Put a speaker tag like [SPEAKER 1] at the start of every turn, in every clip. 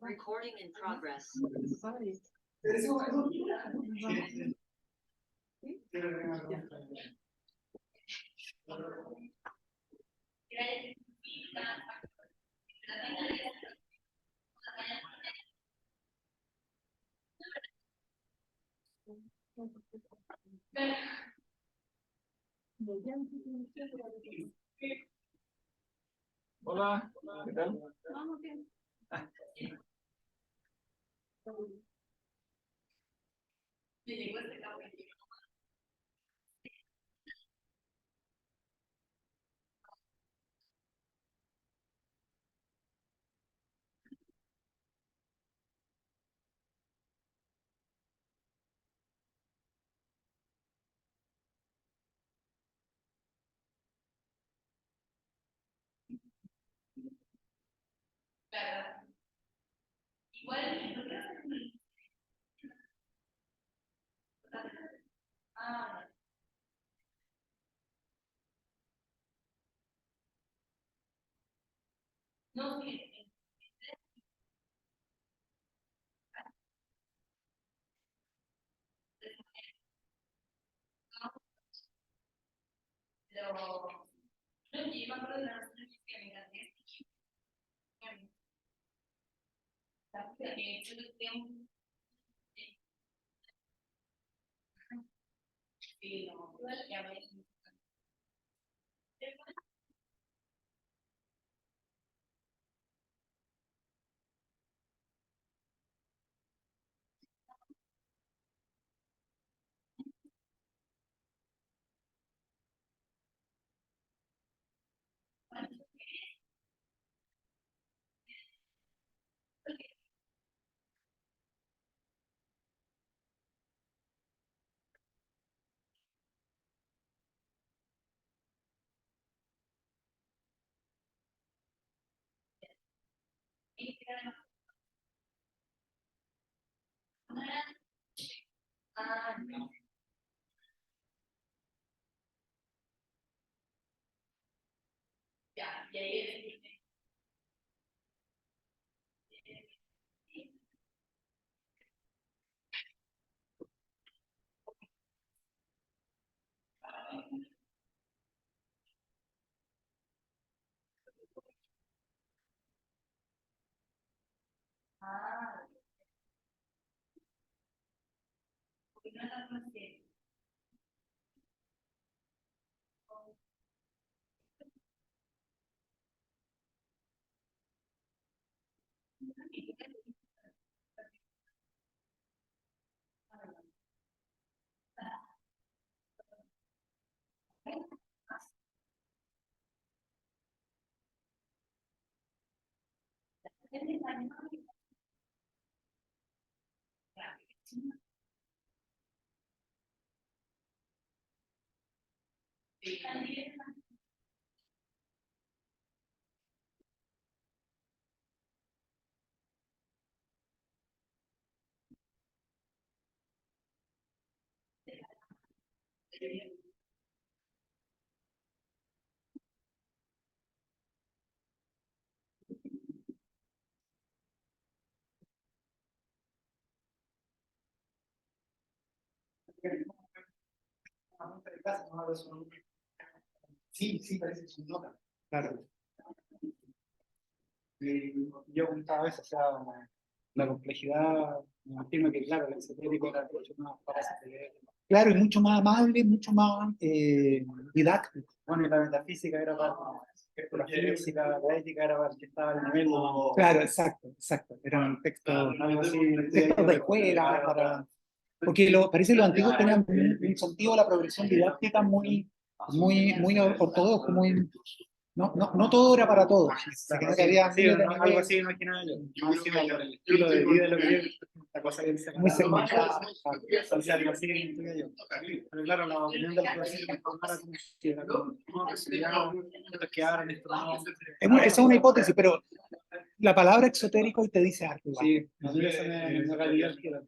[SPEAKER 1] Recording in progress.
[SPEAKER 2] Hola, ¿qué tal?
[SPEAKER 3] Sí, sí, parece que es un nota. Claro. Yo comentaba eso, o sea, la complejidad, me imagino que, claro, el esotérico era mucho más fácil de leer. Claro, y mucho más amable, mucho más didáctico. Bueno, y la metafísica era para la física, la ética era para el que estaba al nivel. Claro, exacto, exacto. Era un texto, algo así, textos de escuela, para... Porque parece que los antiguos tenían un sentido de la progresión didáctica muy ortodoxo, muy... No todo era para todos. Claro, que había algo así, imaginaba yo. No encima por el estilo de vida, lo que es la cosa que dice muy segmentada. Entonces, algo así, intuía yo. Pero claro, la opinión del profesor que formara como si era como, no, que se estos quedaron, esto no. Esa es una hipótesis, pero la palabra exotérico te dice algo. Sí, eso me radió el giro.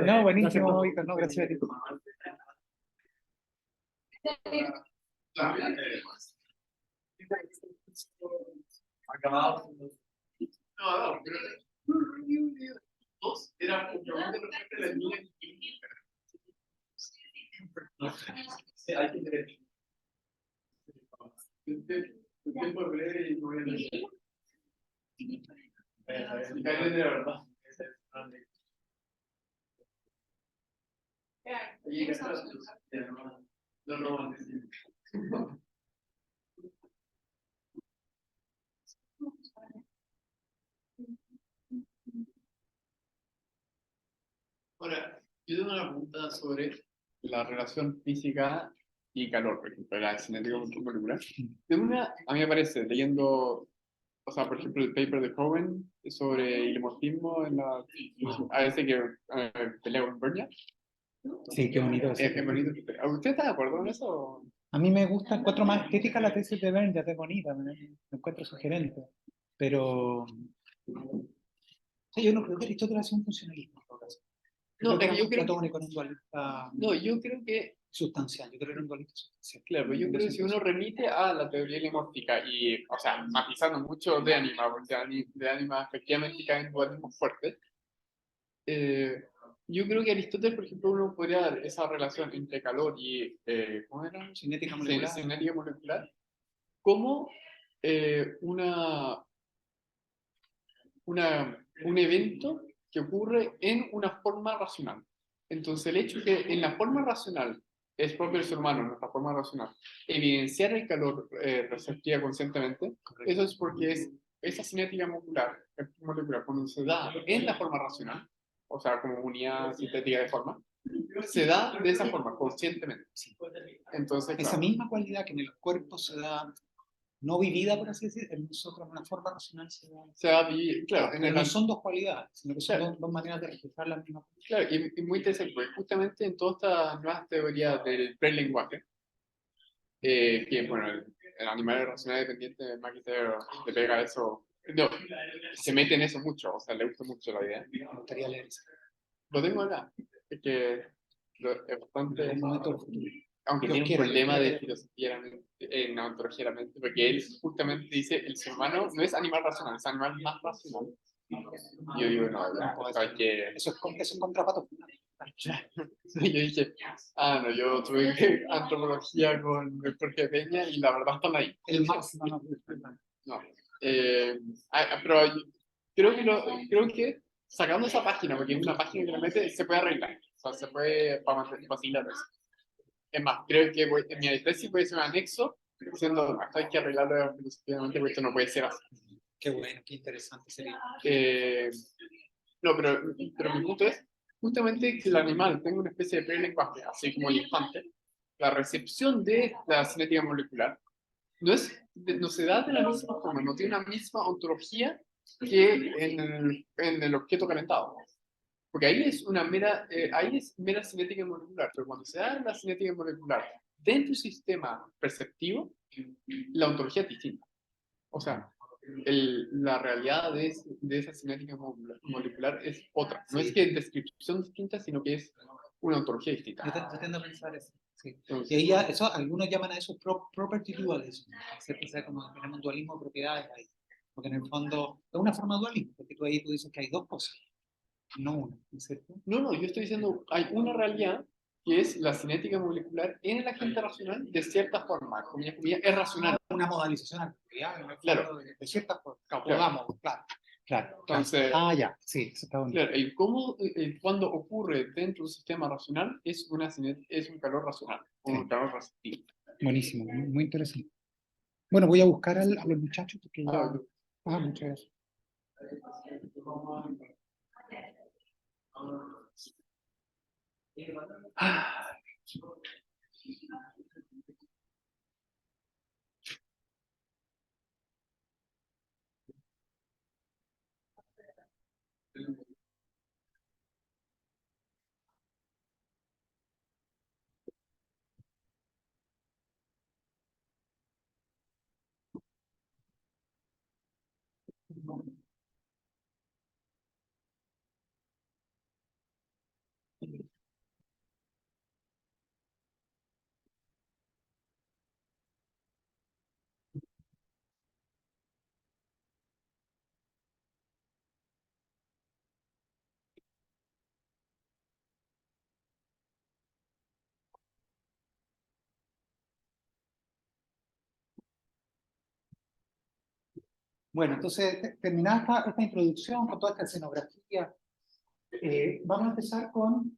[SPEAKER 3] No, buenísimo, Víctor, no, gracias a ti.
[SPEAKER 1] Acabados. No, pero dos era probablemente la línea química. Sí, hay que tener. Usted puede ver y no voy a decir. Explicarle de la verdad. Y no romanticismo. Ahora, yo tengo una pregunta sobre la relación física y calor, por ejemplo, la cinética molecular. De una, a mí me parece, leyendo, o sea, por ejemplo, el paper de Cohen sobre el hemorfismo en la, a veces que pelea con Bernia,
[SPEAKER 3] Sí, qué bonito eso.
[SPEAKER 1] es bonito. ¿Usted está de acuerdo con eso?
[SPEAKER 3] A mí me gusta, encuentro más estética la tesis de Bern, ya es bonita, me encuentro sugerente. Pero sí, yo no creo que Aristóteles sea un funcionalista, en todo caso.
[SPEAKER 1] No,
[SPEAKER 3] Creo
[SPEAKER 1] es
[SPEAKER 3] que
[SPEAKER 1] que
[SPEAKER 3] era
[SPEAKER 1] yo
[SPEAKER 3] más
[SPEAKER 1] creo
[SPEAKER 3] platónico, era un dualista
[SPEAKER 1] no, yo creo que,
[SPEAKER 3] sustancial. Yo creo que era un dualista sustancial.
[SPEAKER 1] claro, yo creo que si uno remite a la teoría lemórfica y, o sea, matizando mucho de Anima, porque de Anima efectivamente caen dualismos fuertes, yo creo que Aristóteles, por ejemplo, uno podría dar esa relación entre calor y, ¿cómo era?
[SPEAKER 3] Cinética molecular.
[SPEAKER 1] Cinética molecular, como un evento que ocurre en una forma racional. Entonces, el hecho que en la forma racional es propio del ser humano, en nuestra forma racional, evidenciar el calor receptiva conscientemente, eso es porque es esa cinética molecular, cuando se da en la forma racional, o sea, como unidad sintética de forma, se da de esa forma, conscientemente. Entonces,
[SPEAKER 3] Esa
[SPEAKER 1] claro,
[SPEAKER 3] misma cualidad que en el cuerpo se da, no vivida, por así decir, en nosotros, en una forma racional se da.
[SPEAKER 1] se da, claro, en
[SPEAKER 3] Pero
[SPEAKER 1] el,
[SPEAKER 3] no son dos cualidades, sino que son
[SPEAKER 1] claro.
[SPEAKER 3] dos maneras de registrar la misma.
[SPEAKER 1] Claro, y muy interesante, porque justamente en todas estas nuevas teorías del prelenguaje, que bueno, el animal racional dependiente de McIntyre le pega eso, no, se mete en eso mucho, o sea, le gusta mucho la idea.
[SPEAKER 3] Me gustaría leer eso.
[SPEAKER 1] Lo tengo acá, es que es bastante,
[SPEAKER 3] En un momento del futuro.
[SPEAKER 1] aunque
[SPEAKER 3] Yo
[SPEAKER 1] tiene un
[SPEAKER 3] quiero
[SPEAKER 1] problema de
[SPEAKER 3] leer.
[SPEAKER 1] filosofía en ontología de la mente, porque él justamente dice, el ser humano no es animal racional, es animal más racional. Y yo digo, no, hay que...
[SPEAKER 3] Eso es contrapato.
[SPEAKER 1] Y yo dije, no, yo tuve antropología con Jorge Peña y la verdad están ahí.
[SPEAKER 3] El máximo, no.
[SPEAKER 1] No. Pero creo que sacando esa página, porque es una página que lo mete, se puede arreglar. O sea, se puede facilitar eso. Es más, creo que en mi tesis puede ser un anexo diciendo, esto hay que arreglarlo filosóficamente, porque esto no puede ser así.
[SPEAKER 3] Qué bueno, qué interesante sería.
[SPEAKER 1] No, pero mi punto es justamente que el animal tenga una especie de prelenguaje, así como el infante. La recepción de la cinética molecular no se da de la misma forma, no tiene una misma ontología que en el objeto calentado. Porque ahí es mera cinética molecular, pero cuando se da la cinética molecular dentro del sistema perceptivo, la ontología es distinta. O sea, la realidad de esa cinética molecular es otra. No es que es descripción distinta, sino que es una ontología distinta.
[SPEAKER 3] Yo tiendo a pensar eso. Sí.
[SPEAKER 1] Entonces,
[SPEAKER 3] Y ahí ya, eso, algunos llaman a eso property dualism. O sea, como tenemos un dualismo de propiedades ahí. Porque en el fondo es una forma de dualismo, porque tú dices que hay dos cosas, no una, ¿no es cierto?
[SPEAKER 1] no, yo estoy diciendo, hay una realidad que es la cinética molecular en el agente racional de cierta forma, comillas, comillas, es racional.
[SPEAKER 3] Una modalización a la propiedad, en el
[SPEAKER 1] Claro.
[SPEAKER 3] fondo, de cierta forma.
[SPEAKER 1] Claro.
[SPEAKER 3] Claro.
[SPEAKER 1] Entonces,
[SPEAKER 3] Ya, sí, eso está bonito.
[SPEAKER 1] claro, cuando ocurre dentro de un sistema racional es un calor racional, un calor receptivo.
[SPEAKER 3] Buenísimo, muy interesante. Bueno, voy a buscar a los muchachos porque ya. Muchas gracias. Ah. Bueno, entonces, terminada esta introducción con toda esta escenografía, vamos a empezar con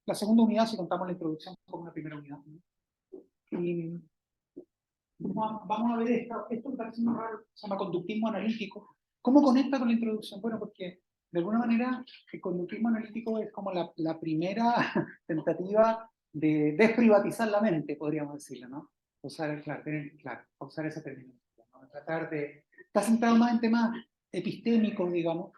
[SPEAKER 3] la segunda unidad, si contamos la introducción como una primera unidad, ¿no? Y vamos a ver esto que parece muy raro, se llama conductismo analítico. ¿Cómo conecta con la introducción? Bueno, porque de alguna manera el conductismo analítico es como la primera tentativa de desprivatizar la mente, podríamos decirlo, ¿no? Usar esa terminología, ¿no? Tratar de... Está centrado más en temas epistémicos, digamos,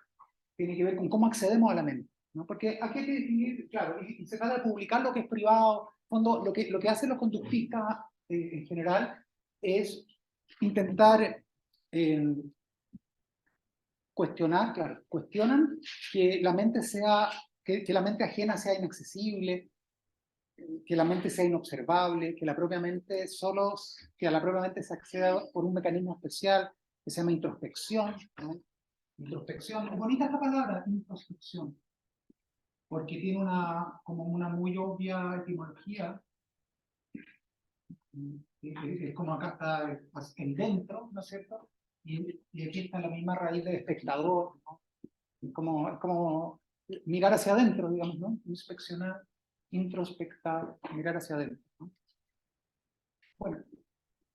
[SPEAKER 3] tiene que ver con cómo accedemos a la mente, ¿no? Porque aquí hay que definir, claro, y se trata de publicar lo que es privado. En fondo, lo que hacen los conductistas en general es intentar cuestionar, claro, cuestionan que la mente que la mente ajena sea inaccesible, que la mente sea inobservable, que a la propia mente se acceda por un mecanismo especial que se llama introspección, ¿no? Introspección, es bonita esta palabra, introspección, porque tiene como una muy obvia etimología. Es como acá está el dentro, ¿no es cierto? Y aquí está la misma raíz de espectador, ¿no? Es como mirar hacia adentro, digamos, ¿no? Inspeccionar, introspectar, mirar hacia adentro, ¿no? Bueno,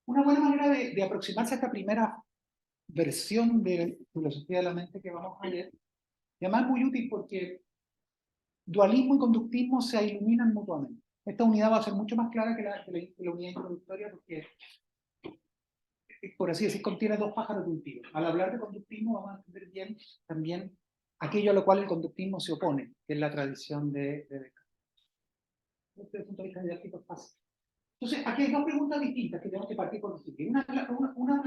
[SPEAKER 3] una buena manera de aproximarse a esta primera versión de filosofía de la mente que vamos a ver, y además es muy útil porque dualismo y conductismo se iluminan mutuamente. Esta unidad va a ser mucho más clara que la unidad introductoria porque, por así decir, contiene dos pájaros de un tiro. Al hablar de conductismo vamos a entender bien también aquello a lo cual el conductismo se opone, que es la tradición de Descartes. Desde el punto de vista didáctico es fácil. Entonces, aquí hay dos preguntas distintas que tenemos que partir por distinguir. Una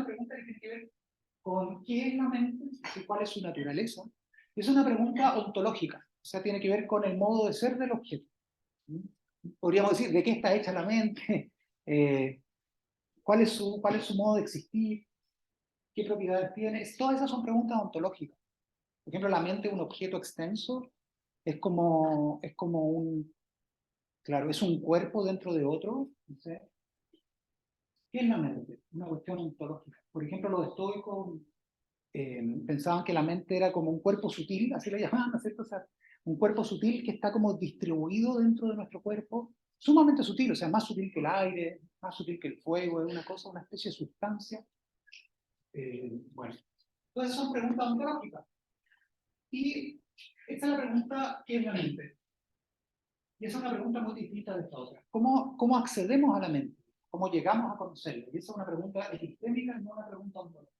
[SPEAKER 3] pregunta que tiene que ver con qué es la mente y cuál es su naturaleza. Es una pregunta ontológica, o sea, tiene que ver con el modo de ser del objeto. Podríamos decir, ¿de qué está hecha la mente? ¿Cuál es su modo de existir? ¿Qué propiedades tiene? Todas esas son preguntas ontológicas. Por ejemplo, la mente es un objeto extenso, es como claro, es un cuerpo dentro de otro. ¿No sé? ¿Qué es la mente? Una cuestión ontológica. Por ejemplo, los estoicos pensaban que la mente era como un cuerpo sutil, así lo llamaban, ¿no es cierto? O sea, un cuerpo sutil que está como distribuido dentro de nuestro cuerpo, sumamente sutil, o sea, más sutil que el aire, más sutil que el fuego, es una especie de sustancia. Bueno, entonces son preguntas ontológicas. Y esta es la pregunta, ¿qué es la mente? Y esa es una pregunta muy distinta de esta otra. ¿Cómo accedemos a la mente? ¿Cómo llegamos a conocerla? Y esa es una pregunta epistémica, no una pregunta ontológica.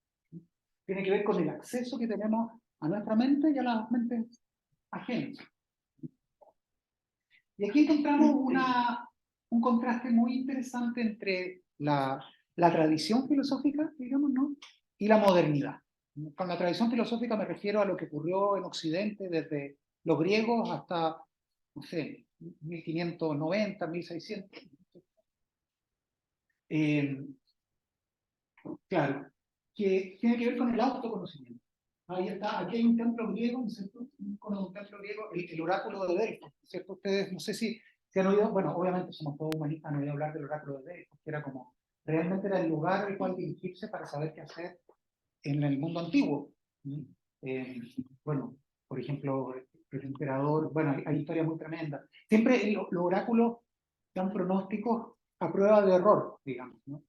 [SPEAKER 3] Tiene que ver con el acceso que tenemos a nuestra mente y a las mentes ajenas. Y aquí encontramos un contraste muy interesante entre la tradición filosófica, digamos, ¿no? Y la modernidad. Con la tradición filosófica me refiero a lo que ocurrió en Occidente desde los griegos hasta, no sé, 1590, 1600. Claro, que tiene que ver con el autoconocimiento. Ahí está, aquí hay un templo griego, ¿no es cierto? Un templo griego, el oráculo de Delfos, ¿cierto? Ustedes, no sé si han oído, bueno, obviamente somos todos humanistas, han oído hablar del oráculo de Delfos, que era como, realmente era el lugar al cual dirigirse para saber qué hacer en el mundo antiguo. Eh, bueno, por ejemplo, el emperador, bueno, hay historias muy tremendas. Siempre los oráculos dan pronósticos a prueba de error, digamos, ¿no?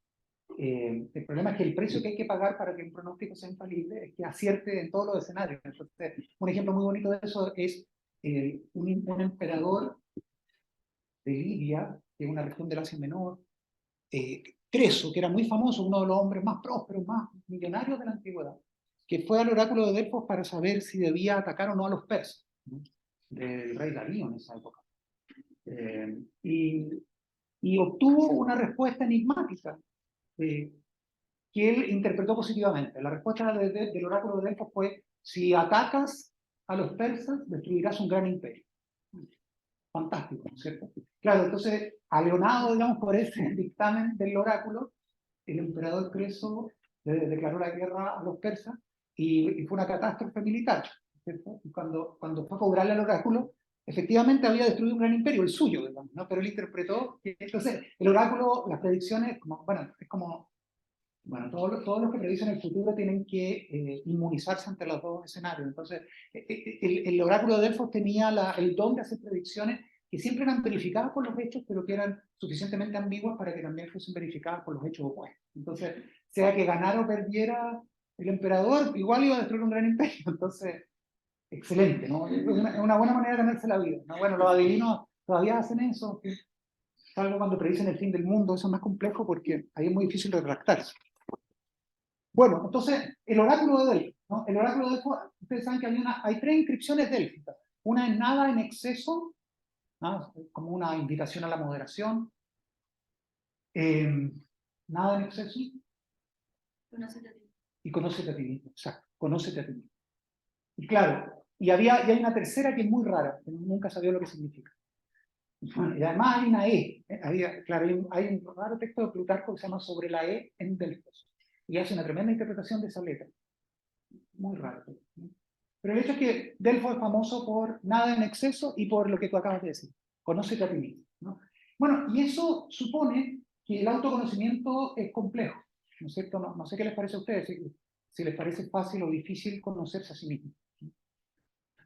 [SPEAKER 3] El problema es que el precio que hay que pagar para que un pronóstico sea infalible es que acierte en todos los escenarios. Entonces, un ejemplo muy bonito de eso es un emperador de Lidia, que es una región del Asia Menor, Creso, que era muy famoso, uno de los hombres más prósperos, más millonarios de la antigüedad, que fue al oráculo de Delfos para saber si debía atacar o no a los persas, ¿no? Del rey Darío en esa época. Y obtuvo una respuesta enigmática. Que él interpretó positivamente. La respuesta del oráculo de Delfos fue: si atacas a los persas, destruirás un gran imperio. Fantástico, ¿no es cierto? Claro, entonces, aleonado, digamos, por ese dictamen del oráculo, el emperador Creso declaró la guerra a los persas y fue una catástrofe militar, ¿cierto? Y cuando fue a cobrarle al oráculo, efectivamente había destruido un gran imperio, el suyo, digamos, ¿no? Pero él interpretó que, entonces, el oráculo, las predicciones, bueno, es como Bueno, todos los que predicen el futuro tienen que inmunizarse ante los dos escenarios. Entonces, el oráculo de Delfos tenía el don de hacer predicciones que siempre eran verificadas por los hechos, pero que eran suficientemente ambiguas para que también fuesen verificadas por los hechos opuestos. Entonces, sea que ganara o perdiera el emperador, igual iba a destruir un gran imperio. Entonces, excelente, ¿no? Es una buena manera de ganarse la vida, ¿no? Bueno, los adivinos todavía hacen eso, salvo cuando predicen el fin del mundo, eso es más complejo porque ahí es muy difícil retractarse. Bueno, entonces, el oráculo de Delfos, ¿no? El oráculo de Delfos, ustedes saben que hay tres inscripciones délficas. Una es nada en exceso, ¿no? Como una invitación a la moderación. Nada en exceso.
[SPEAKER 4] Conócete a ti.
[SPEAKER 3] Y conócete a ti mismo, exacto, conócete a ti mismo. Y claro, y hay una tercera que es muy rara, que nunca sabía lo que significa. Bueno, y además hay una E, claro, hay un raro texto de Plutarco que se llama Sobre la E en Delfos, y hace una tremenda interpretación de esa letra. Muy raro. ¿No? Pero el hecho es que Delfos es famoso por nada en exceso y por lo que tú acabas de decir, conócete a ti mismo, ¿no? Bueno, y eso supone que el autoconocimiento es complejo, ¿no es cierto? No sé qué les parece a ustedes, si les parece fácil o difícil conocerse a sí mismos.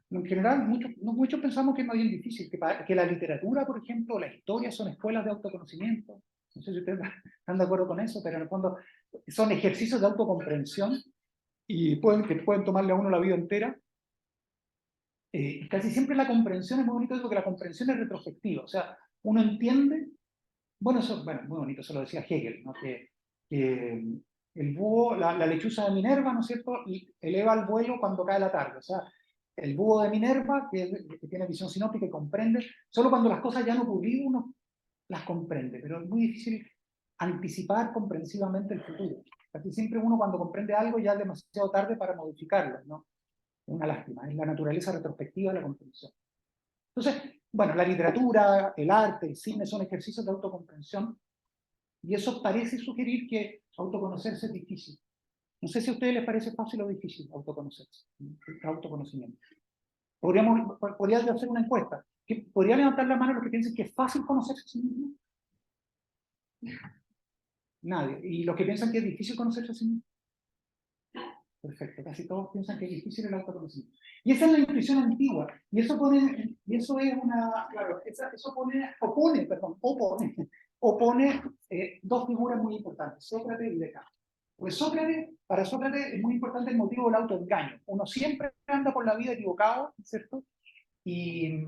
[SPEAKER 3] En general, muchos pensamos que es más bien difícil, que la literatura, por ejemplo, la historia son escuelas de autoconocimiento. No sé si ustedes están de acuerdo con eso, pero en el fondo son ejercicios de autocomprensión y que pueden tomarle a uno la vida entera. Casi siempre la comprensión es muy bonito porque la comprensión es retrospectiva. O sea, uno entiende, bueno, muy bonito, eso lo decía Hegel, ¿no? Que el búho, la lechuza de Minerva, ¿no es cierto?, eleva al vuelo cuando cae la tarde. O sea, el búho de Minerva, que tiene visión sinóptica y comprende, solo cuando las cosas ya han ocurrido uno las comprende, pero es muy difícil anticipar comprensivamente el futuro. Casi siempre uno cuando comprende algo ya es demasiado tarde para modificarlo, ¿no? Es una lástima, es la naturaleza retrospectiva de la comprensión. Entonces, bueno, la literatura, el arte, el cine son ejercicios de autocomprensión y eso parece sugerir que autoconocerse es difícil. No sé si a ustedes les parece fácil o difícil autoconocerse, el autoconocimiento. Podría hacer una encuesta. ¿Podría levantar la mano los que piensen que es fácil conocerse a sí mismo? Nadie. ¿Y los que piensan que es difícil conocerse a sí mismo? Perfecto, casi todos piensan que es difícil el autoconocimiento. Y esa es la intuición antigua. Y eso es una, claro, eso opone dos figuras muy importantes, Sócrates y Descartes. Pues para Sócrates es muy importante el motivo del autoengaño. Uno siempre anda por la vida equivocado, ¿cierto? Y,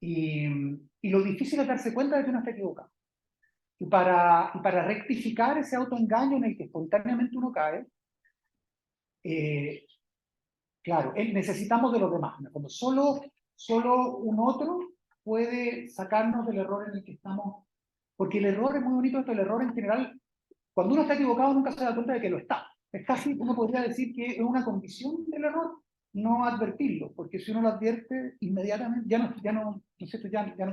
[SPEAKER 3] y lo difícil es darse cuenta de que uno está equivocado. Y para rectificar ese autoengaño en el que espontáneamente uno cae, claro, necesitamos de los demás. Cuando solo un otro puede sacarnos del error en el que estamos. Porque el error es muy bonito esto, el error en general, cuando uno está equivocado nunca se da cuenta de que lo está. Es casi, uno podría decir que es una condición del error no advertirlo, porque si uno lo advierte inmediatamente, ya no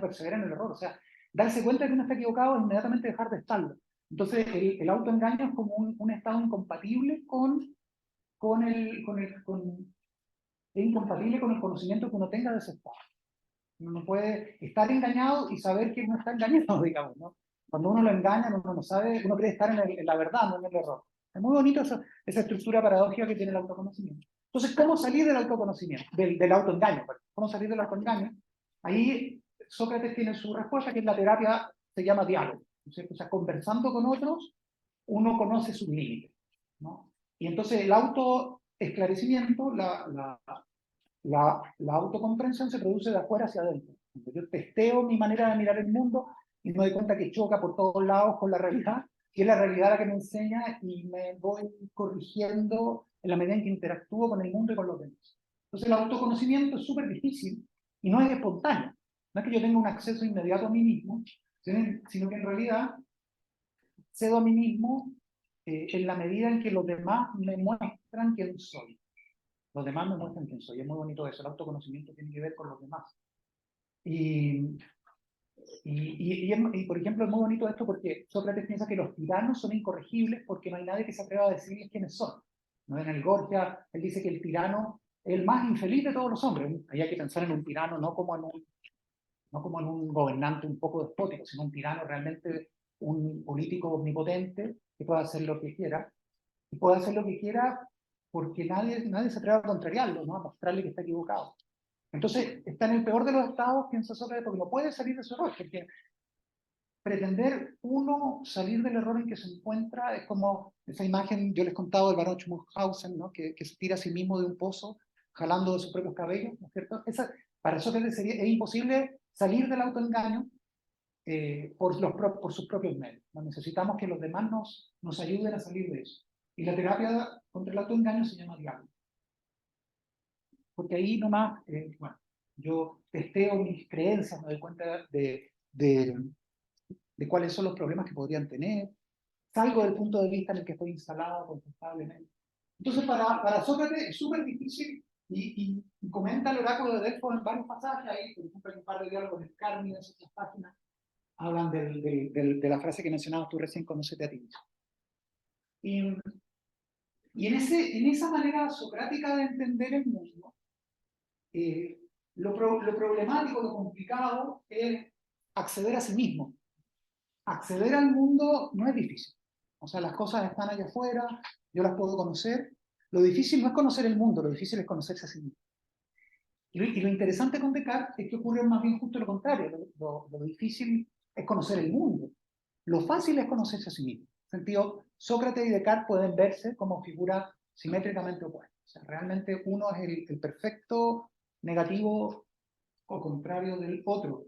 [SPEAKER 3] persevera en el error. O sea, darse cuenta de que uno está equivocado es inmediatamente dejar de estarlo. Entonces, el autoengaño es como un estado incompatible es incompatible con el conocimiento que uno tenga de ese estado. Uno no puede estar engañado y saber que uno está engañado, digamos, ¿no? Cuando uno lo engaña, uno no sabe, uno cree estar en la verdad, no en el error. Es muy bonito esa estructura paradójica que tiene el autoconocimiento. Entonces, ¿cómo salir del autoconocimiento? Del autoengaño, perdón. ¿Cómo salir del autoengaño? Ahí Sócrates tiene su respuesta, que en la terapia se llama diálogo. ¿No? O sea, conversando con otros, uno conoce sus límites, ¿no? Y entonces el autoesclarecimiento, la autocomprensión se produce de afuera hacia adentro. Yo testeo mi manera de mirar el mundo y me doy cuenta que choca por todos lados con la realidad, que es la realidad la que me enseña y me voy corrigiendo en la medida en que interactúo con el mundo y con los demás. Entonces el autoconocimiento es súper difícil y no es espontáneo. No es que yo tenga un acceso inmediato a mí mismo, sino que en realidad cedo a mí mismo en la medida en que los demás me muestran quién soy. Los demás me muestran quién soy. Es muy bonito eso. El autoconocimiento tiene que ver con los demás. Por ejemplo, es muy bonito esto porque Sócrates piensa que los tiranos son incorregibles porque no hay nadie que se atreva a decirles quiénes son. ¿No? En el Gorgia, él dice que el tirano es el más infeliz de todos los hombres. Ahí hay que pensar en un tirano no como en un gobernante un poco despótico, sino un tirano realmente un político omnipotente que pueda hacer lo que quiera. y puede hacer lo que quiera porque nadie se atreve a contrariarlo, ¿no? A mostrarle que está equivocado. Entonces, está en el peor de los estados, piensa Sócrates, porque no puede salir de su error, porque pretender uno salir del error en que se encuentra es como esa imagen, yo les contaba del barón Munchausen, ¿no? Que se tira a sí mismo de un pozo, jalando de sus propios cabellos, ¿no es cierto? Para Sócrates es imposible salir del autoengaño por sus propios medios, ¿no? Necesitamos que los demás nos ayuden a salir de eso. Y la terapia contra el autoengaño se llama diálogo. Porque ahí nomás, bueno, yo testeo mis creencias, me doy cuenta de cuáles son los problemas que podrían tener, salgo del punto de vista en el que estoy instalado confortablemente. Entonces, para Sócrates es súper difícil, y comenta el oráculo de Delfos en varios pasajes, ahí, por ejemplo, hay un par de diálogos de Carnides, esas páginas, hablan de la frase que mencionabas tú recién, conócete a ti mismo. Y en esa manera socrática de entender el mundo, lo problemático, lo complicado es acceder a sí mismo. Acceder al mundo no es difícil. O sea, las cosas están allá afuera, yo las puedo conocer. Lo difícil no es conocer el mundo, lo difícil es conocerse a sí mismo. Y lo interesante con Descartes es que ocurre más bien justo lo contrario. Lo difícil es conocer el mundo. Lo fácil es conocerse a sí mismo. En sentido, Sócrates y Descartes pueden verse como figuras simétricamente opuestas. O sea, realmente uno es el perfecto negativo o contrario del otro.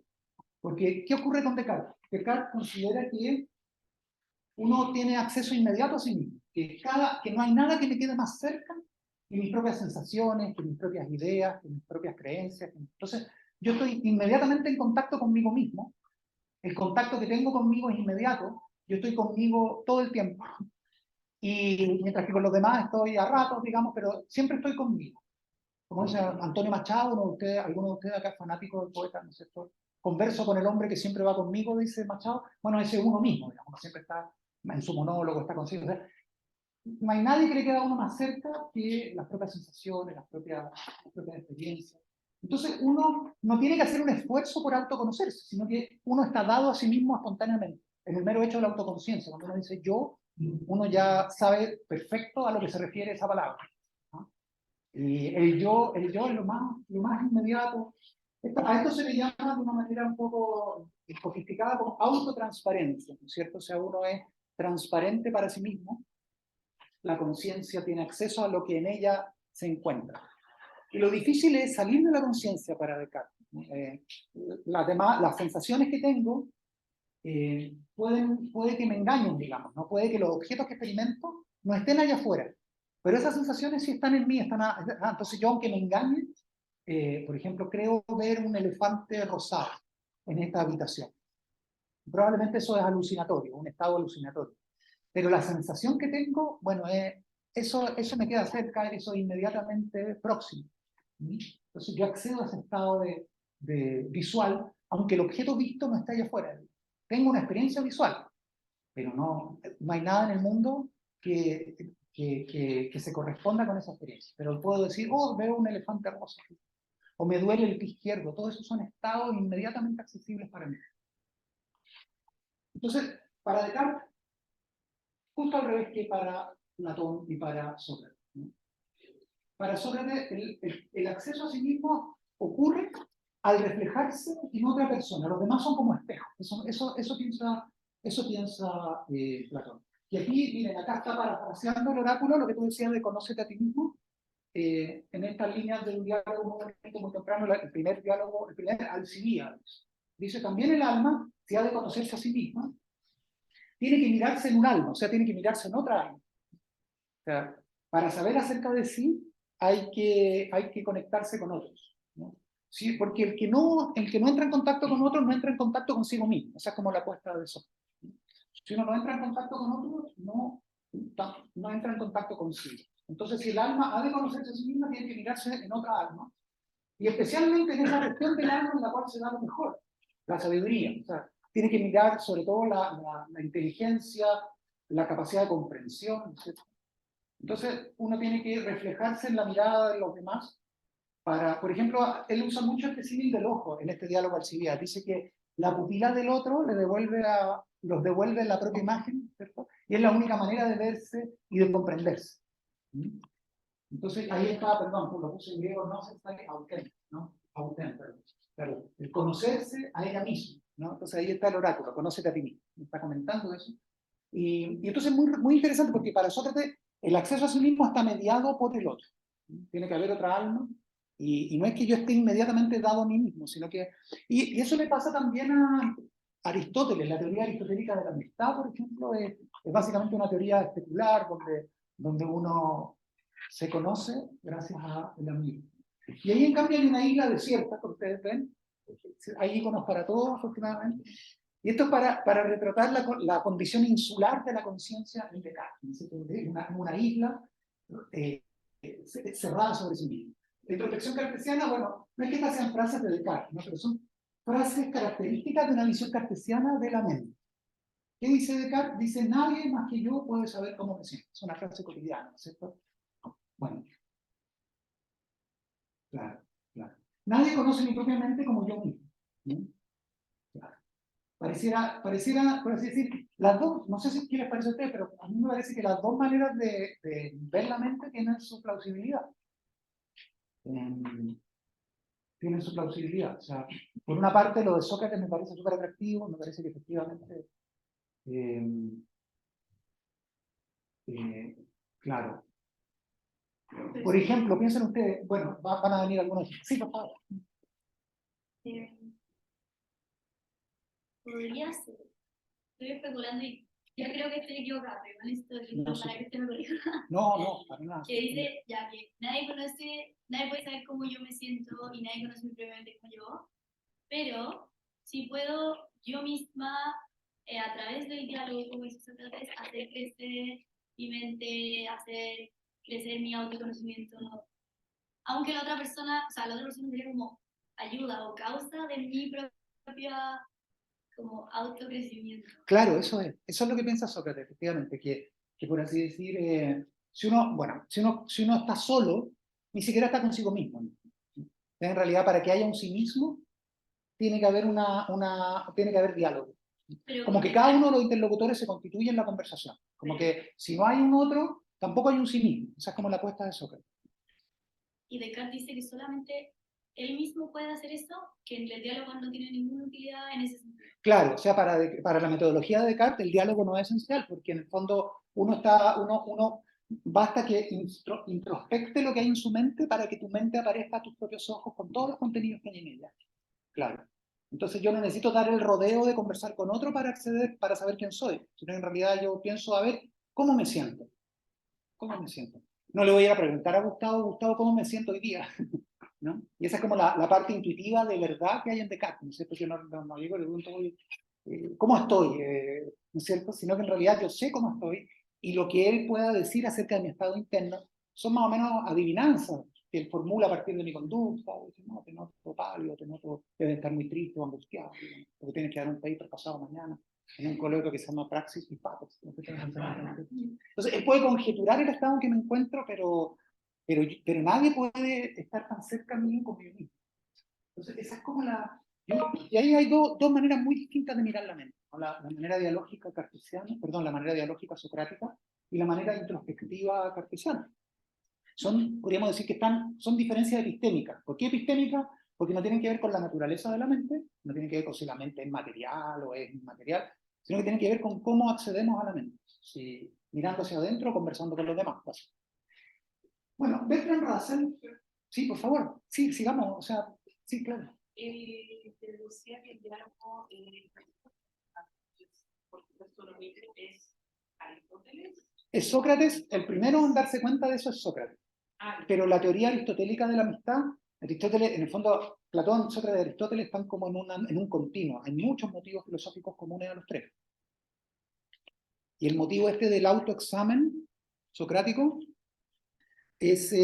[SPEAKER 3] Porque, ¿qué ocurre con Descartes? Descartes considera que uno tiene acceso inmediato a sí mismo, que no hay nada que me quede más cerca que mis propias sensaciones, que mis propias ideas, que mis propias creencias. Entonces, yo estoy inmediatamente en contacto conmigo mismo, el contacto que tengo conmigo es inmediato, yo estoy conmigo todo el tiempo, y mientras que con los demás estoy a ratos, digamos, pero siempre estoy conmigo. Como dice Antonio Machado, alguno de ustedes acá es fanático del poeta, ¿no es cierto? Converso con el hombre que siempre va conmigo, dice Machado. Bueno, ese es uno mismo, digamos, siempre está en su monólogo, está consigo. O sea, no hay nadie que le quede a uno más cerca que las propias sensaciones, las propias experiencias. Entonces, uno no tiene que hacer un esfuerzo por autoconocerse, sino que uno está dado a sí mismo espontáneamente, en el mero hecho de la autoconciencia. Cuando uno dice yo, uno ya sabe perfecto a lo que se refiere esa palabra, ¿no? Y el yo es lo más inmediato. A esto se le llama de una manera un poco sofisticada como autotransparencia, ¿no es cierto? O sea, uno es transparente para sí mismo, la conciencia tiene acceso a lo que en ella se encuentra. Y lo difícil es salir de la conciencia para Descartes. Las sensaciones que tengo puede que me engañen, digamos, ¿no? Puede que los objetos que experimento no estén allá afuera, pero esas sensaciones sí están en mí, entonces yo aunque me engañen, por ejemplo, creo ver un elefante rosado en esta habitación. Probablemente eso es alucinatorio, un estado alucinatorio. Pero la sensación que tengo, bueno, eso me queda cerca, eso es inmediatamente próximo. Entonces yo accedo a ese estado de visual, aunque el objeto visto no está allá afuera. Tengo una experiencia visual, pero no hay nada en el mundo que se corresponda con esa experiencia. Pero puedo decir, oh, veo un elefante rosa, o me duele el pie izquierdo. Todos esos son estados inmediatamente accesibles para mí. Entonces, para Descartes, justo al revés que para Platón y para Sócrates, ¿no? Para Sócrates, el acceso a sí mismo ocurre al reflejarse en otra persona. Los demás son como espejos. Eso piensa Platón. Y aquí, miren, acá está parafraseando el oráculo, lo que tú decías de conócete a ti mismo, en estas líneas de un diálogo muy temprano, el primer Alcibíades. Dice, también el alma, si ha de conocerse a sí misma, tiene que mirarse en un alma, o sea, tiene que mirarse en otra alma. O sea, para saber acerca de sí, hay que conectarse con otros, ¿no? Sí, porque el que no entra en contacto con otros no entra en contacto consigo mismo. Esa es como la apuesta de eso. Si uno no entra en contacto con otros, no entra en contacto consigo. Entonces, si el alma ha de conocerse a sí misma, tiene que mirarse en otra alma. Y especialmente en esa cuestión del alma en la cual se da lo mejor, la sabiduría. O sea, tiene que mirar sobre todo la inteligencia, la capacidad de comprensión, etc. Entonces, uno tiene que reflejarse en la mirada de los demás para, por ejemplo, él usa mucho este símil del ojo en este diálogo Alcibíades. Dice que la pupila del otro le devuelve los devuelve la propia imagen, ¿cierto? Y es la única manera de verse y de comprenderse. ¿Mm? Entonces, ahí está, perdón, lo puse en griego, no se sale auten, ¿no? Auten, perdón. Claro, el conocerse a ella misma, ¿no? Entonces ahí está el oráculo, conócete a ti mismo. Me está comentando eso. Y entonces es muy interesante porque para Sócrates el acceso a sí mismo está mediado por el otro. Tiene que haber otra alma. Y no es que yo esté inmediatamente dado a mí mismo, sino que... Y eso le pasa también a Aristóteles. La teoría aristotélica de la amistad, por ejemplo, es básicamente una teoría especular donde uno se conoce gracias al amigo. Y ahí en cambio hay una isla desierta, que ustedes ven. Hay iconos para todos, afortunadamente. Y esto es para retratar la condición insular de la conciencia en Descartes. Una isla cerrada sobre sí misma. La introspección cartesiana, bueno, no es que estas sean frases de Descartes, ¿no? Pero son frases características de una visión cartesiana de la mente. ¿Qué dice Descartes? Dice, nadie más que yo puede saber cómo me siento. Es una frase cotidiana, ¿cierto? Bueno, claro, claro. Nadie conoce mi propia mente como yo mismo. ¿Sí? Claro. Pareciera, por así decir, las dos, no sé si qué les parece a ustedes, pero a mí me parece que las dos maneras de ver la mente tienen su plausibilidad. Tienen su plausibilidad. O sea, por una parte, lo de Sócrates me parece súper atractivo, me parece que efectivamente, claro. Por ejemplo, piensen ustedes, bueno, van a venir algunos. Sí, por favor.
[SPEAKER 4] Podría ser. Estoy especulando y yo creo que estoy equivocada, pero no necesito
[SPEAKER 3] No,
[SPEAKER 4] para
[SPEAKER 3] sí.
[SPEAKER 4] que usted me corrija.
[SPEAKER 3] No, para nada.
[SPEAKER 4] Que dice, ya que nadie puede saber cómo yo me siento y nadie conoce mi propia mente como yo, pero si puedo yo misma, a través del diálogo, como dice Sócrates, hacer crecer mi mente, hacer crecer mi autoconocimiento, aunque la otra persona, o sea, la otra persona sería como ayuda o causa de mi propia como autocrecimiento.
[SPEAKER 3] Claro, eso es lo que piensa Sócrates, efectivamente, que por así decir, si uno está solo, ni siquiera está consigo mismo, ¿no? En realidad, para que haya un sí mismo, tiene que haber tiene que haber diálogo. Como que cada uno de los interlocutores se constituye en la conversación. Como que si no hay un otro, tampoco hay un sí mismo. Esa es como la apuesta de Sócrates.
[SPEAKER 4] Y Descartes dice que solamente él mismo puede hacer eso, que el diálogo no tiene ninguna utilidad en ese sentido.
[SPEAKER 3] Claro, o sea, para la metodología de Descartes, el diálogo no es esencial, porque en el fondo uno basta que introspecte lo que hay en su mente para que tu mente aparezca a tus propios ojos con todos los contenidos que hay en ella. Claro. Entonces yo no necesito dar el rodeo de conversar con otro para acceder, para saber quién soy, sino en realidad yo pienso, a ver, ¿cómo me siento? ¿Cómo me siento? No le voy a preguntar a Gustavo, ¿cómo me siento hoy día? ¿No? Y esa es como la parte intuitiva de verdad que hay en Descartes, ¿no es cierto? Yo no llego y le pregunto, ¿cómo estoy? ¿No es cierto? Sino que en realidad yo sé cómo estoy y lo que él pueda decir acerca de mi estado interno son más o menos adivinanzas que él formula a partir de mi conducta. Dice, no, te noto pálido, te noto, debes estar muy triste o angustiado, porque tienes que dar un paper pasado mañana en un coloquio que se llama Praxis y Pathos. Entonces, él puede conjeturar el estado en que me encuentro, pero nadie puede estar tan cerca mío como yo mismo. Entonces, esa es como y ahí hay dos maneras muy distintas de mirar la mente, ¿no? La manera dialógica cartesiana, perdón, la manera dialógica socrática y la manera introspectiva cartesiana. Podríamos decir que son diferencias epistémicas. ¿Por qué epistémicas? Porque no tienen que ver con la naturaleza de la mente, no tienen que ver con si la mente es material o es inmaterial, sino que tienen que ver con cómo accedemos a la mente, si mirando hacia adentro o conversando con los demás. Pues. Bueno, Bertrand Russell, sí, por favor, sí, sigamos, o sea, sí, claro.
[SPEAKER 5] Te decía que el diálogo, por supuesto, lo que es Aristóteles.
[SPEAKER 3] Es Sócrates, el primero en darse cuenta de eso es Sócrates. Pero la teoría aristotélica de la amistad, Aristóteles, en el fondo, Platón, Sócrates y Aristóteles están como en un continuo. Hay muchos motivos filosóficos comunes a los tres. Y el motivo este del autoexamen socrático es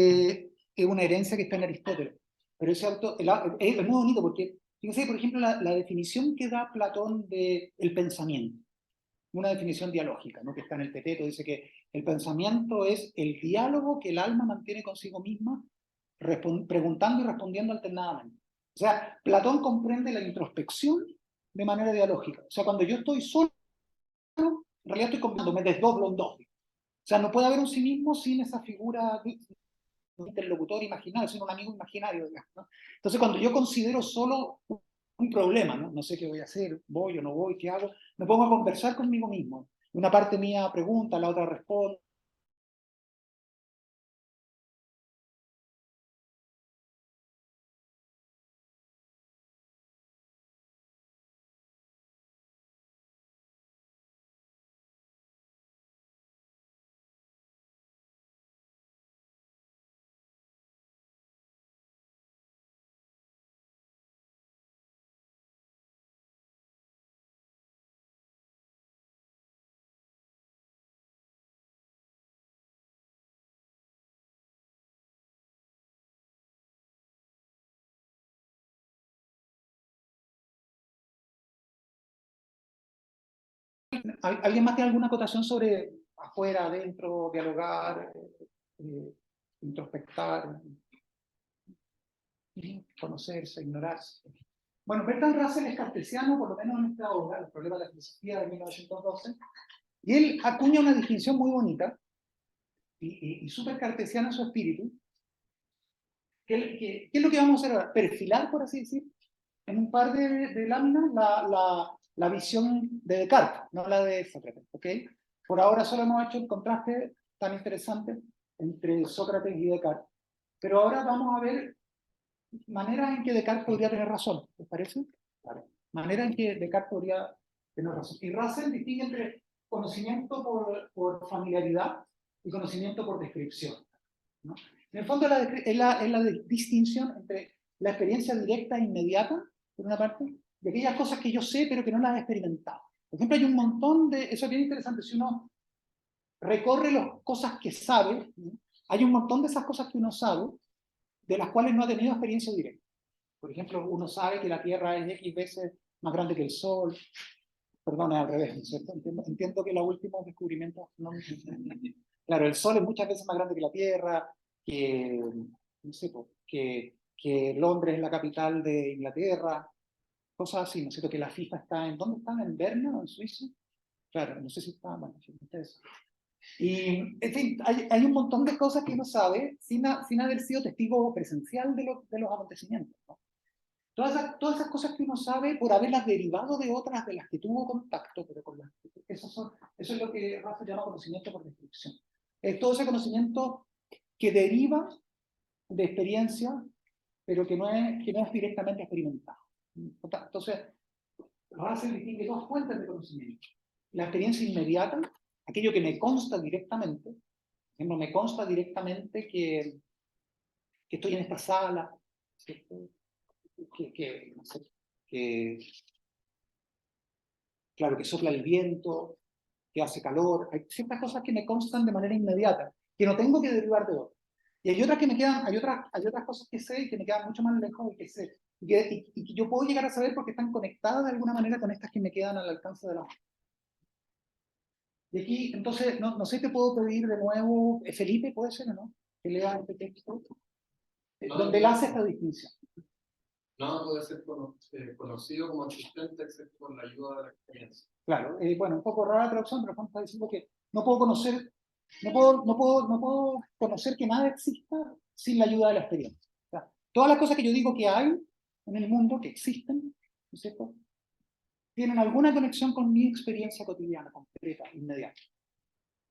[SPEAKER 3] una herencia que está en Aristóteles. Pero ese es muy bonito porque, fíjense, por ejemplo, la definición que da Platón del pensamiento, una definición dialógica, ¿no? Que está en el Teteto, dice que el pensamiento es el diálogo que el alma mantiene consigo misma, preguntando y respondiendo alternadamente. O sea, Platón comprende la introspección de manera dialógica. O sea, cuando yo estoy solo, en realidad estoy combinando, me desdoblo en dos. O sea, no puede haber un sí mismo sin esa figura de interlocutor imaginario, sino un amigo imaginario, digamos, ¿no? Entonces, cuando yo considero solo un problema, ¿no? No sé qué voy a hacer, voy o no voy, qué hago, me pongo a conversar conmigo mismo. Una parte mía pregunta, la otra responde. ¿Alguien más tiene alguna acotación sobre afuera, adentro, dialogar, introspectar, conocerse, ignorarse? Bueno, Bertrand Russell es cartesiano, por lo menos en esta obra, El problema de la filosofía de 1912, y él acuña una distinción muy bonita y súper cartesiana en su espíritu. ¿Qué es lo que vamos a hacer ahora? Perfilar, por así decir, en un par de láminas la visión de Descartes, no la de Sócrates, ¿ok? Por ahora solo hemos hecho el contraste tan interesante entre Sócrates y Descartes, pero ahora vamos a ver maneras en que Descartes podría tener razón, ¿les parece? Vale. Maneras en que Descartes podría tener razón. Y Russell distingue entre conocimiento por familiaridad y conocimiento por descripción, ¿no? En el fondo es la distinción entre la experiencia directa e inmediata, por una parte, de aquellas cosas que yo sé pero que no las he experimentado. Por ejemplo, hay un montón de, eso es bien interesante, si uno recorre las cosas que sabe, ¿no? Hay un montón de esas cosas que uno sabe, de las cuales no ha tenido experiencia directa. Por ejemplo, uno sabe que la Tierra es X veces más grande que el Sol. Perdón, es al revés, ¿no es cierto? Entiendo que los últimos descubrimientos no... Claro, el Sol es muchas veces más grande que la Tierra, que, no sé, que Londres es la capital de Inglaterra, cosas así, ¿no es cierto? Que la FIFA está en... ¿Dónde está? ¿En Berna o en Suiza? Claro, no sé si está... Bueno, ustedes. Y, en fin, hay un montón de cosas que uno sabe sin haber sido testigo presencial de los acontecimientos, ¿no? Todas esas cosas que uno sabe por haberlas derivado de otras de las que tuvo contacto, pero con las, eso es lo que Russell llama conocimiento por descripción. Es todo ese conocimiento que deriva de experiencia, pero que no es directamente experimentado. Entonces, Russell distingue dos fuentes de conocimiento. La experiencia inmediata, aquello que me consta directamente. Por ejemplo, me consta directamente que estoy en esta sala, ¿cierto? No sé, claro, que sopla el viento, que hace calor. Hay ciertas cosas que me constan de manera inmediata, que no tengo que derivar de otras. Y hay otras que me quedan, hay otras cosas que sé y que me quedan mucho más lejos y que sé. Y que yo puedo llegar a saber porque están conectadas de alguna manera con estas que me quedan al alcance de la mano. Y aquí, entonces, no sé, te puedo pedir de nuevo, Felipe, puede ser o no, que lea este texto, donde él hace esta distinción.
[SPEAKER 2] No puede ser conocido como existente excepto por la ayuda de la experiencia.
[SPEAKER 3] Claro, bueno, un poco rara la traducción, pero Juan está diciendo que no puedo conocer que nada exista sin la ayuda de la experiencia. O sea, todas las cosas que yo digo que hay en el mundo, que existen, ¿no es cierto?, tienen alguna conexión con mi experiencia cotidiana, concreta, inmediata.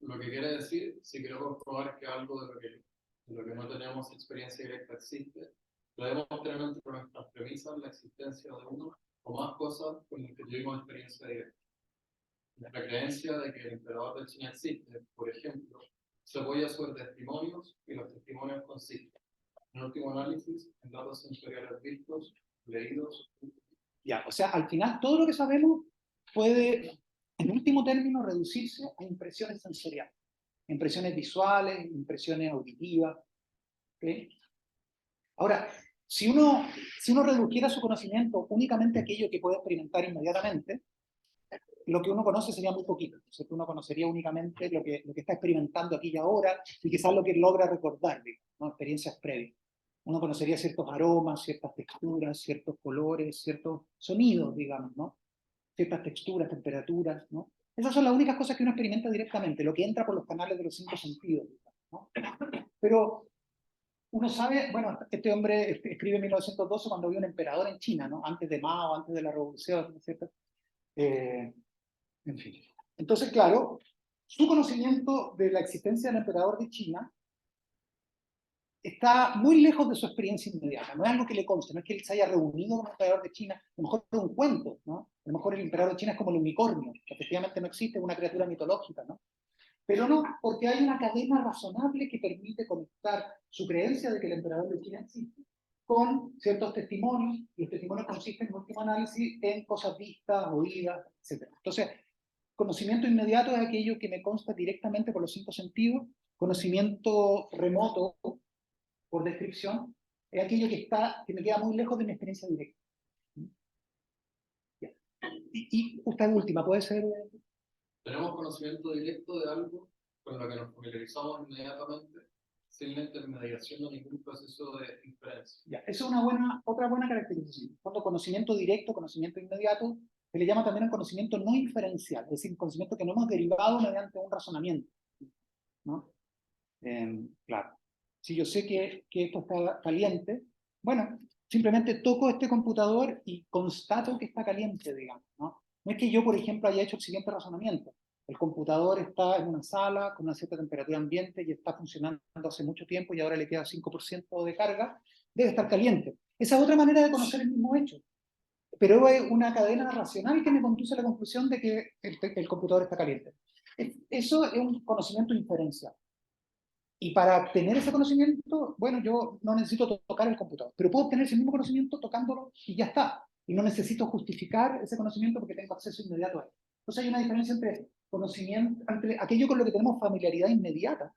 [SPEAKER 2] Lo que quiere decir, si queremos probar que algo de lo que no tenemos experiencia directa existe, debemos tener entre nuestras premisas la existencia de uno o más cosas con las que tuvimos experiencia directa. La creencia de que el emperador de China existe, por ejemplo, se apoya sobre testimonios y los testimonios consisten, en último análisis, en datos sensoriales vistos, leídos.
[SPEAKER 3] Ya, o sea, al final todo lo que sabemos puede, en último término, reducirse a impresiones sensoriales, impresiones visuales, impresiones auditivas. ¿Okay? Ahora, si uno redujera su conocimiento únicamente a aquello que puede experimentar inmediatamente, lo que uno conoce sería muy poquito. Entonces uno conocería únicamente lo que está experimentando aquí y ahora y quizás lo que logra recordar, ¿no? Experiencias previas. Uno conocería ciertos aromas, ciertas texturas, ciertos colores, ciertos sonidos, digamos, ¿no? Ciertas texturas, temperaturas, ¿no? Esas son las únicas cosas que uno experimenta directamente, lo que entra por los canales de los 5 sentidos, ¿no? Pero uno sabe, bueno, este hombre escribe en 1912 cuando había un emperador en China, ¿no? Antes de Mao, antes de la revolución, ¿no es cierto? En fin. Entonces, claro, su conocimiento de la existencia del emperador de China está muy lejos de su experiencia inmediata, no es algo que le conste, no es que él se haya reunido con el emperador de China, a lo mejor es un cuento, ¿no? A lo mejor el emperador de China es como el unicornio, que efectivamente no existe, es una criatura mitológica, ¿no? Pero no, porque hay una cadena razonable que permite conectar su creencia de que el emperador de China existe con ciertos testimonios, y los testimonios consisten en último análisis en cosas vistas, oídas, etc. Entonces, conocimiento inmediato es aquello que me consta directamente por los 5 sentidos, conocimiento remoto, por descripción, es aquello que me queda muy lejos de mi experiencia directa. Y usted última, puede ser...
[SPEAKER 2] Tenemos conocimiento directo de algo con lo que nos familiarizamos inmediatamente, sin la intermediación de ningún proceso de inferencia.
[SPEAKER 3] Ya, esa es otra buena caracterización. Cuando conocimiento directo, conocimiento inmediato, se le llama también el conocimiento no inferencial, es decir, conocimiento que no hemos derivado mediante un razonamiento, ¿no? Claro. Si yo sé que esto está caliente, bueno, simplemente toco este computador y constato que está caliente, digamos, ¿no? No es que yo, por ejemplo, haya hecho el siguiente razonamiento. El computador está en una sala con una cierta temperatura ambiente y está funcionando hace mucho tiempo y ahora le queda 5% de carga, debe estar caliente. Esa es otra manera de conocer el mismo hecho. Pero es una cadena racional que me conduce a la conclusión de que el computador está caliente. Eso es un conocimiento inferencial. Y para obtener ese conocimiento, bueno, yo no necesito tocar el computador, pero puedo obtener ese mismo conocimiento tocándolo y ya está. Y no necesito justificar ese conocimiento porque tengo acceso inmediato a él. Entonces hay una diferencia entre conocimiento, entre aquello con lo que tenemos familiaridad inmediata,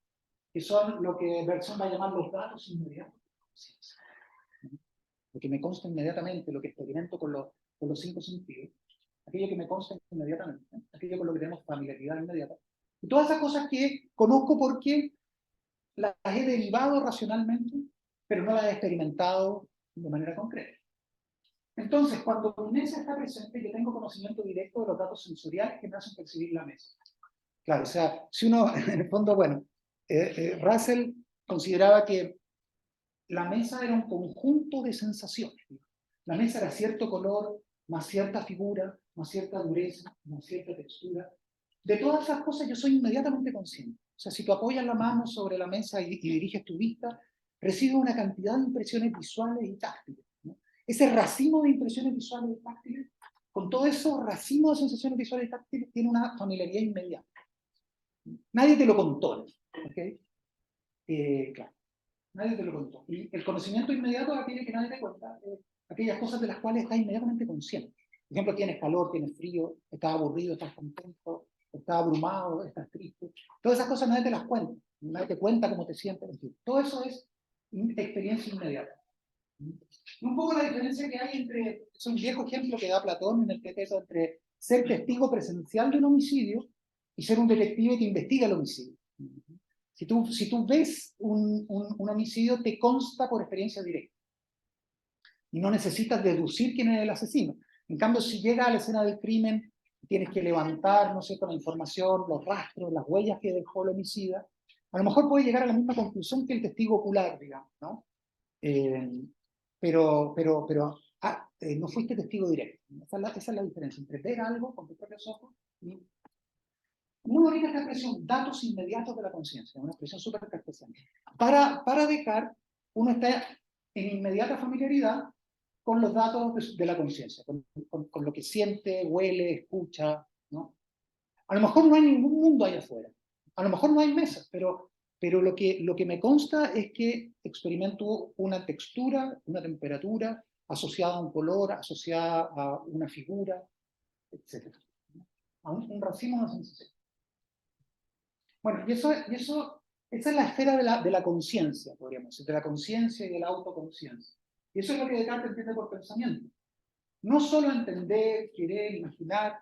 [SPEAKER 3] que son lo que Bergson va a llamar los datos inmediatos. Lo que me consta inmediatamente, lo que experimento con los 5 sentidos, aquello que me consta inmediatamente, aquello con lo que tenemos familiaridad inmediata. Y todas esas cosas que conozco porque las he derivado racionalmente, pero no las he experimentado de manera concreta. Entonces, cuando mi mesa está presente, yo tengo conocimiento directo de los datos sensoriales que me hacen percibir la mesa. Claro, o sea, si uno, en el fondo, bueno, Russell consideraba que la mesa era un conjunto de sensaciones. La mesa era cierto color, más cierta figura, más cierta dureza, más cierta textura. De todas esas cosas yo soy inmediatamente consciente. O sea, si tú apoyas la mano sobre la mesa y diriges tu vista, recibes una cantidad de impresiones visuales y táctiles, ¿no? Ese racimo de impresiones visuales y táctiles, con todo eso racimo de sensaciones visuales y táctiles, tiene una familiaridad inmediata. Nadie te lo contó, ¿ok? Claro, nadie te lo contó. Y el conocimiento inmediato es aquello que nadie te cuenta, aquellas cosas de las cuales estás inmediatamente consciente. Por ejemplo, tienes calor, tienes frío, estás aburrido, estás contento, estás abrumado, estás triste. Todas esas cosas nadie te las cuenta. Nadie te cuenta cómo te sientes. En fin, todo eso es experiencia inmediata. Y un poco la diferencia que hay entre, es un viejo ejemplo que da Platón en el texto, entre ser testigo presencial de un homicidio y ser un detective que investiga el homicidio. Si tú ves un homicidio, te consta por experiencia directa. Y no necesitas deducir quién es el asesino. En cambio, si llegas a la escena del crimen, tienes que levantar, ¿no es cierto?, la información, los rastros, las huellas que dejó el homicida. A lo mejor puede llegar a la misma conclusión que el testigo ocular, digamos, ¿no? Pero no fuiste testigo directo. Esa es la diferencia entre ver algo con tus propios ojos y... Muy bonita esta expresión, datos inmediatos de la conciencia, una expresión súper cartesiana. Para Descartes, uno está en inmediata familiaridad con los datos de la conciencia, con lo que siente, huele, escucha, ¿no? A lo mejor no hay ningún mundo allá afuera, a lo mejor no hay mesas, pero lo que me consta es que experimento una textura, una temperatura, asociada a un color, asociada a una figura, etc. A un racimo de sensaciones. Bueno, esa es la esfera de la conciencia, podríamos decir, de la conciencia y de la autoconciencia. Y eso es lo que Descartes entiende por pensamiento. No solo entender, querer, imaginar,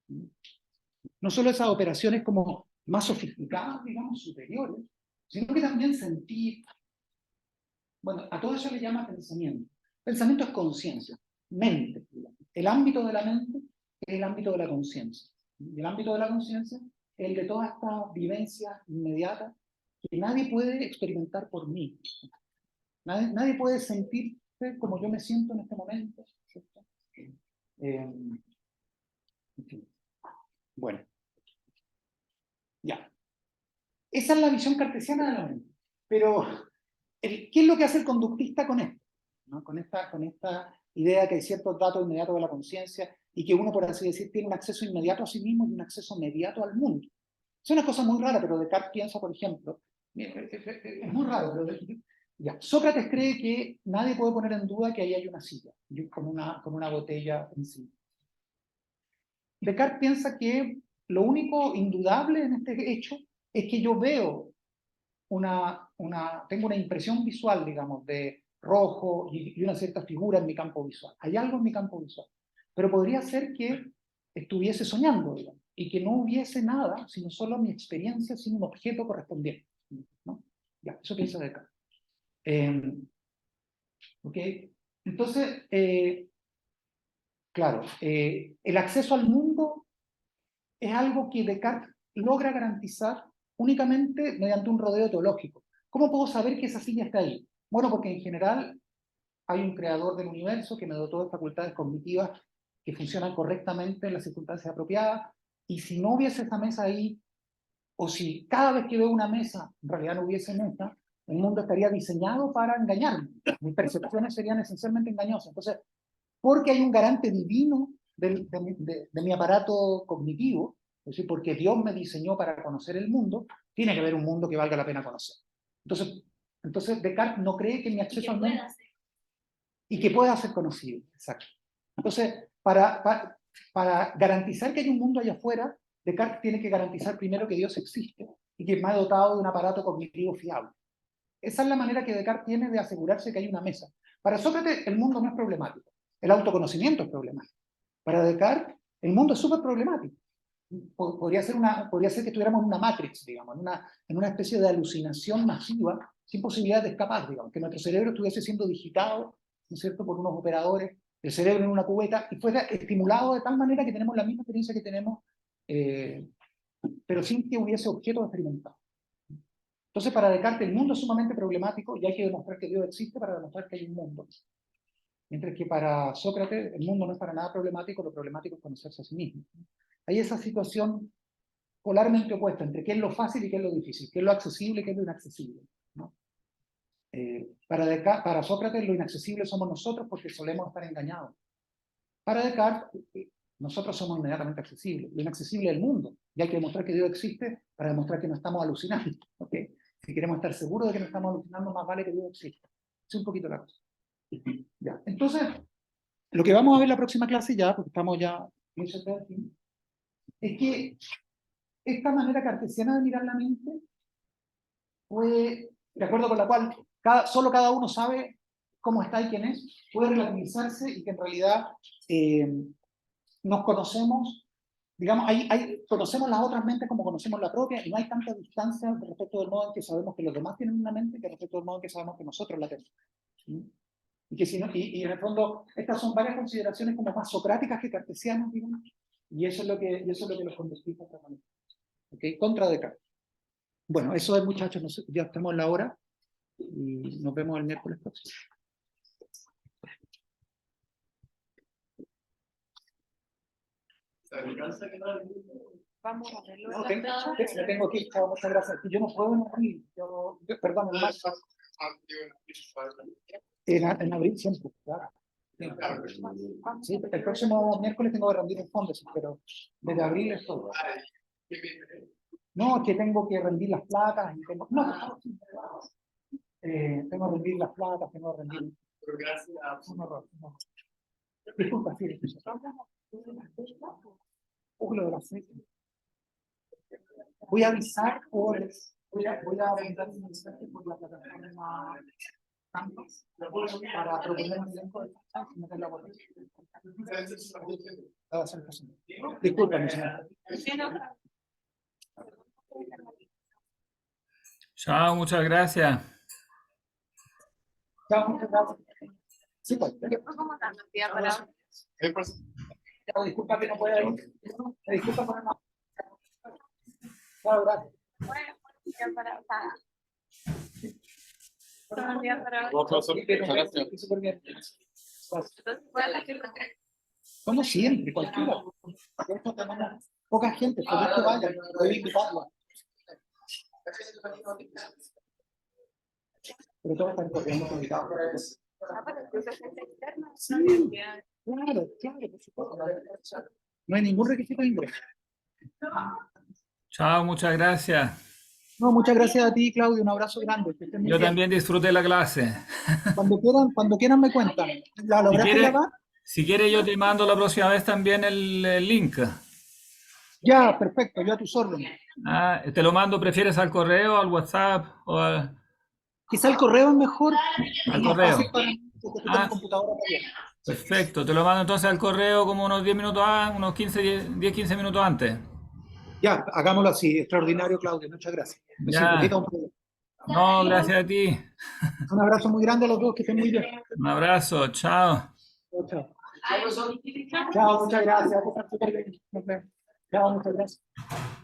[SPEAKER 3] no solo esas operaciones como más sofisticadas, digamos, superiores, sino que también sentir. Bueno, a todo eso le llama pensamiento. Pensamiento es conciencia, mente. El ámbito de la mente es el ámbito de la conciencia. Y el ámbito de la conciencia es el de todas estas vivencias inmediatas que nadie puede experimentar por mí. Nadie puede sentirse como yo me siento en este momento, ¿cierto? En fin. Bueno, ya. Esa es la visión cartesiana de la mente. Pero, ¿qué es lo que hace el conductista con esto? ¿No? Con esta idea que hay ciertos datos inmediatos de la conciencia y que uno, por así decir, tiene un acceso inmediato a sí mismo y un acceso inmediato al mundo. Es una cosa muy rara, pero Descartes piensa, por ejemplo, es muy raro, pero ya, Sócrates cree que nadie puede poner en duda que ahí hay una silla, con una botella encima. Descartes piensa que lo único indudable en este hecho es que yo veo tengo una impresión visual, digamos, de rojo y una cierta figura en mi campo visual. Hay algo en mi campo visual. Pero podría ser que estuviese soñando, digamos, y que no hubiese nada, sino solo mi experiencia sin un objeto correspondiente, ¿no? Ya, eso piensa Descartes. ¿Ok? Entonces, claro, el acceso al mundo es algo que Descartes logra garantizar únicamente mediante un rodeo teológico. ¿Cómo puedo saber que esa silla está ahí? Bueno, porque en general hay un creador del universo que me dotó de facultades cognitivas que funcionan correctamente en las circunstancias apropiadas, y si no hubiese esa mesa ahí, o si cada vez que veo una mesa en realidad no hubiese mesa, el mundo estaría diseñado para engañarme. Mis percepciones serían esencialmente engañosas. Entonces, porque hay un garante divino de mi aparato cognitivo, es decir, porque Dios me diseñó para conocer el mundo, tiene que haber un mundo que valga la pena conocer. Entonces Descartes no cree que mi acceso al mundo... Y que pueda ser conocido, exacto. Entonces, para garantizar que hay un mundo allá afuera, Descartes tiene que garantizar primero que Dios existe y que me ha dotado de un aparato cognitivo fiable. Esa es la manera que Descartes tiene de asegurarse que hay una mesa. Para Sócrates, el mundo no es problemático. El autoconocimiento es problemático. Para Descartes, el mundo es súper problemático. Podría ser que estuviéramos en una matrix, digamos, en una especie de alucinación masiva, sin posibilidad de escapar, digamos, que nuestro cerebro estuviese siendo digitado, ¿no es cierto?, por unos operadores, el cerebro en una cubeta, y fuera estimulado de tal manera que tenemos la misma experiencia que tenemos, pero sin que hubiese objeto experimentado. Entonces, para Descartes, el mundo es sumamente problemático y hay que demostrar que Dios existe para demostrar que hay un mundo. Mientras que para Sócrates, el mundo no es para nada problemático, lo problemático es conocerse a sí mismo. Hay esa situación polarmente opuesta entre qué es lo fácil y qué es lo difícil, qué es lo accesible y qué es lo inaccesible, ¿no? Para Sócrates, lo inaccesible somos nosotros porque solemos estar engañados. Para Descartes, nosotros somos inmediatamente accesibles. Lo inaccesible es el mundo, y hay que demostrar que Dios existe para demostrar que no estamos alucinando, ¿okay? Si queremos estar seguros de que no estamos alucinando, más vale que Dios exista. Es un poquito la cosa. Ya. Entonces, lo que vamos a ver la próxima clase ya, porque estamos ya muy cerca del fin, es que esta manera cartesiana de mirar la mente puede, de acuerdo con la cual solo cada uno sabe cómo está y quién es, puede relativizarse y que en realidad nos conocemos, digamos, conocemos las otras mentes como conocemos la propia y no hay tanta distancia respecto del modo en que sabemos que los demás tienen una mente que respecto del modo en que sabemos que nosotros la tenemos. ¿Sí? Y, que si no, y en el fondo, estas son varias consideraciones como más socráticas que cartesianas, digamos, y eso es lo que los conductistas tratan. ¿Okay? Contra Descartes. Bueno, eso es, muchachos, ya estamos en la hora y nos vemos el miércoles próximo.
[SPEAKER 5] Vamos a verlo.
[SPEAKER 3] No, tengo que ir, chao, muchas gracias. Yo no puedo en abril, perdón, en marzo. En abril siempre, claro. Sí, el próximo miércoles tengo que rendir el fondo, pero desde abril es todo. No, es que tengo que rendir las placas. Y tengo que rendir las placas, tengo que rendir.
[SPEAKER 1] Pero gracias.
[SPEAKER 3] Un horror. Disculpa, sí. Lo de las 6. Voy a avisar voy a mandar un mensaje por la plataforma Campus para proponer un elenco de cosas y meter la votación. Disculpen, señor.
[SPEAKER 6] Chao, muchas gracias.
[SPEAKER 3] Chao, muchas gracias. Sí, pues.
[SPEAKER 5] ¿Cómo están los días para?
[SPEAKER 3] Chao, disculpa que no pueda ir. Disculpa por no. Chao, gracias.
[SPEAKER 1] Gracias.
[SPEAKER 3] Súper bien. Como siempre, cualquiera. Esto tenemos poca gente, por esto vaya, puedo invitarlo. Pero todos están corriendo con invitados. Sí, claro, por supuesto. No hay ningún requisito de ingreso.
[SPEAKER 6] Chao, muchas gracias.
[SPEAKER 3] No, muchas gracias a ti, Claudio. Un abrazo grande. Que estén muy
[SPEAKER 6] Yo
[SPEAKER 3] bien.
[SPEAKER 6] también disfruté la clase.
[SPEAKER 3] Cuando quieran me cuentan. ¿La
[SPEAKER 6] Si
[SPEAKER 3] lograste
[SPEAKER 6] quieres,
[SPEAKER 3] grabar?
[SPEAKER 6] yo te mando la próxima vez también el link.
[SPEAKER 3] Ya, perfecto. Yo a tus órdenes.
[SPEAKER 6] Ah, te lo mando, ¿prefieres al correo, al WhatsApp o
[SPEAKER 3] Quizá el correo es mejor.
[SPEAKER 6] al
[SPEAKER 3] Es más
[SPEAKER 6] correo?
[SPEAKER 3] fácil para mí, porque estoy con mi
[SPEAKER 6] Ah,
[SPEAKER 3] computadora también.
[SPEAKER 6] perfecto. Te lo mando entonces al correo como unos 10 minutos antes, unos 15 minutos antes.
[SPEAKER 3] Ya, hagámoslo así. Extraordinario, Claudio. Muchas gracias. Me siento
[SPEAKER 6] Ya. No, gracias a ti.
[SPEAKER 3] Un abrazo muy grande a los dos. Que estén muy bien.
[SPEAKER 6] Un abrazo. Chao.
[SPEAKER 3] Chao. Chao, muchas gracias. Nos vemos. Chao, muchas gracias.